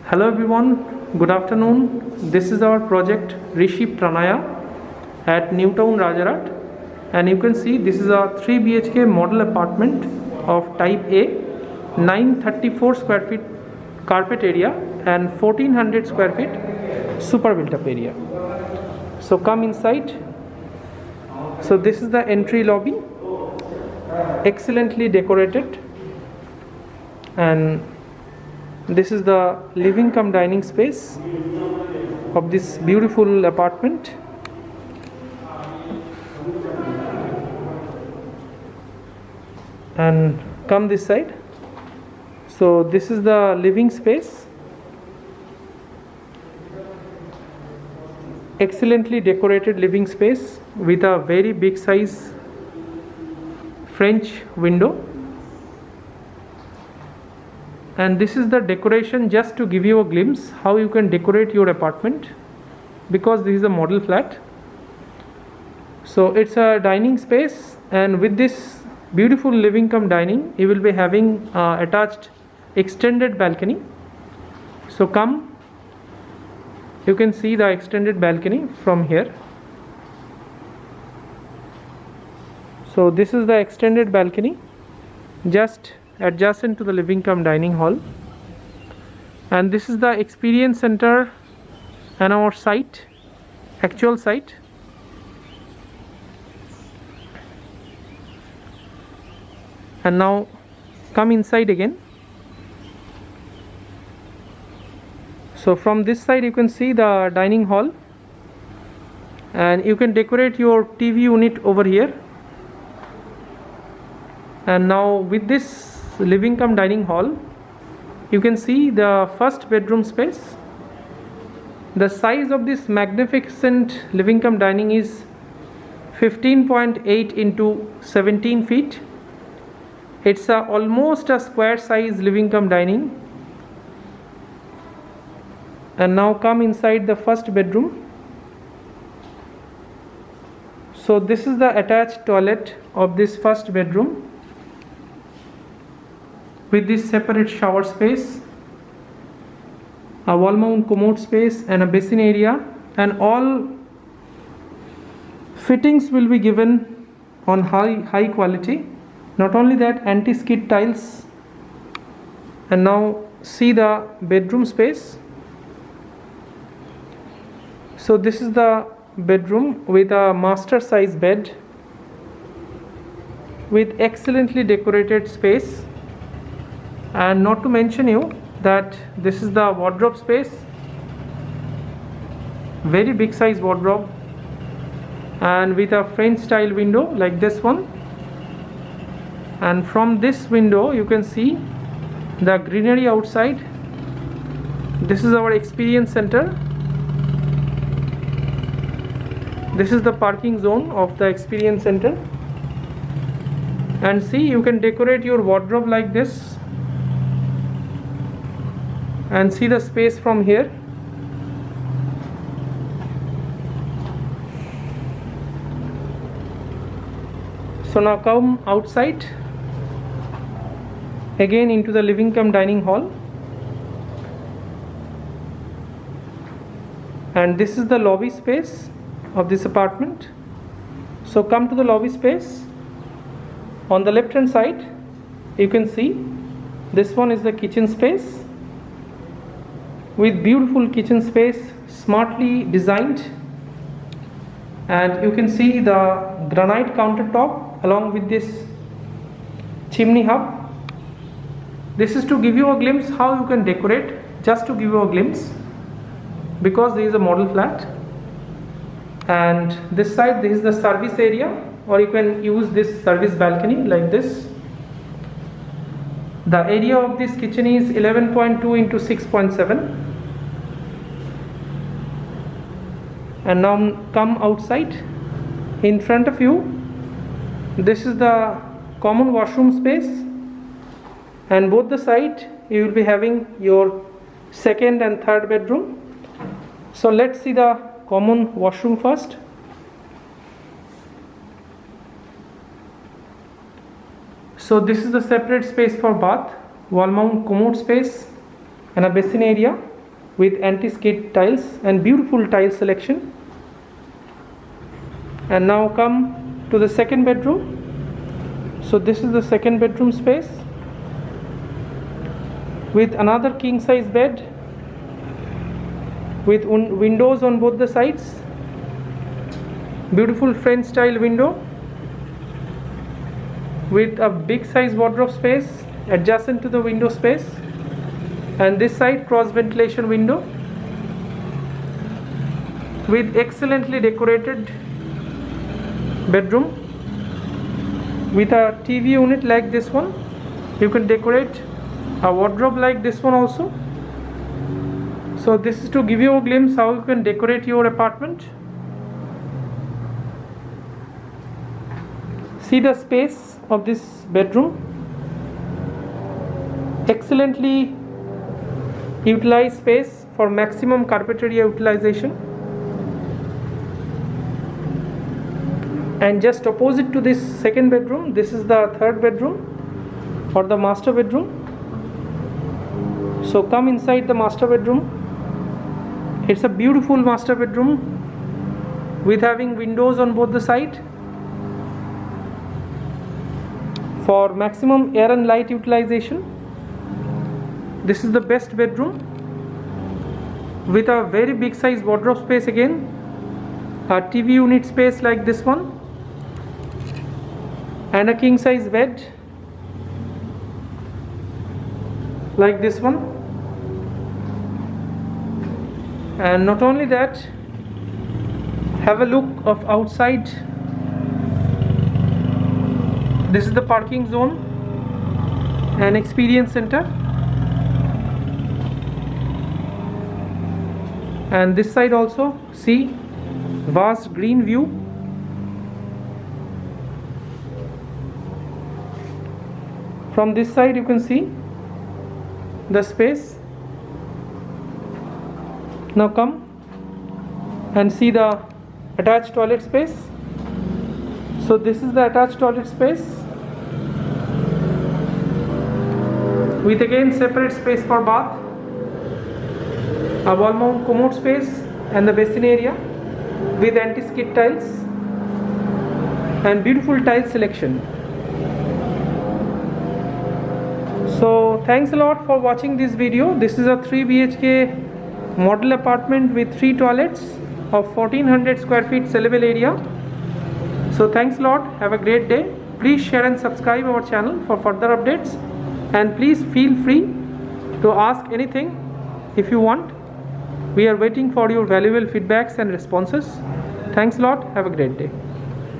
Hello everyone, good afternoon. This is our project Rishi Pranaya at Newtown Rajarat, and you can see this is a 3 BHK model apartment of type A, 934 square feet carpet area and 1400 square feet super built up area. So come inside. So this is the entry lobby, excellently decorated, and this is the living cum dining space of this beautiful apartment. And come this side. So this is the living space, excellently decorated living space with a very big size French window. And this is the decoration, just to give you a glimpse how you can decorate your apartment, because this is a model flat. So it's a dining space, and with this beautiful living cum dining you will be having attached extended balcony. So come, you can see the extended balcony from here. So this is the extended balcony just adjacent to the living cum dining hall, and this is the experience center and our site, actual site. And now come inside again. So from this side you can see the dining hall, and you can decorate your TV unit over here. And now with this living cum dining hall, you can see the first bedroom space. The size of this magnificent living cum dining is 15.8 into 17 feet. It's almost a square size living cum dining. And now come inside the first bedroom. So this is the attached toilet of this first bedroom, with this separate shower space, a wall mount commode space and a basin area, and all fittings will be given on high quality. Not only that, anti-skid tiles. And now see the bedroom space. So this is the bedroom with a master size bed with excellently decorated space. And not to mention you that this is the wardrobe space, very big size wardrobe, and with a French style window like this one. And from this window you can see the greenery outside. This is our experience center. This is the parking zone of the experience center. And see, you can decorate your wardrobe like this, and see the space from here. So now come outside again into the living cum dining hall, and this is the lobby space of this apartment. So come to the lobby space. On the left hand side you can see this one is the kitchen space, with beautiful kitchen space, smartly designed. And you can see the granite countertop along with this chimney hub. This is to give you a glimpse how you can decorate, just to give you a glimpse, because this is a model flat. And this side, this is the service area, or you can use this service balcony like this. The area of this kitchen is 11.2 into 6.7. And now come outside. In front of you, this is the common washroom space, and both the side you will be having your second and third bedroom. So let's see the common washroom first. So this is the separate space for bath, wall mount commode space and a basin area. with anti-skid tiles and beautiful tile selection. And now come to the second bedroom. So this is the second bedroom space with another king size bed with windows on both the sides, beautiful French style window with a big size wardrobe space adjacent to the window space, and this side cross ventilation window with excellently decorated bedroom with a TV unit like this one. You can decorate a wardrobe like this one also. So this is to give you a glimpse how you can decorate your apartment. See the space of this bedroom, excellently utilized space for maximum carpet area utilization. And just opposite to this second bedroom, this is the third bedroom or the master bedroom. So come inside the master bedroom. It's a beautiful master bedroom with having windows on both the side for maximum air and light utilization. This is the best bedroom with a very big size wardrobe space again, a TV unit space like this one, and a king size bed like this one. And not only that, have a look of outside. This is the parking zone and experience center, and this side also see vast green view. From this side you can see the space. Now come and see the attached toilet space. So this is the attached toilet space with again separate space for bath, a wall mount commode space and the basin area with anti-skid tiles and beautiful tile selection. So thanks a lot for watching this video. This is a 3 BHK model apartment with 3 toilets of 1400 square feet sellable area. So thanks a lot. Have a great day. Please share and subscribe our channel for further updates, and please feel free to ask anything if you want. We are waiting for your valuable feedbacks and responses. Thanks a lot. Have a great day.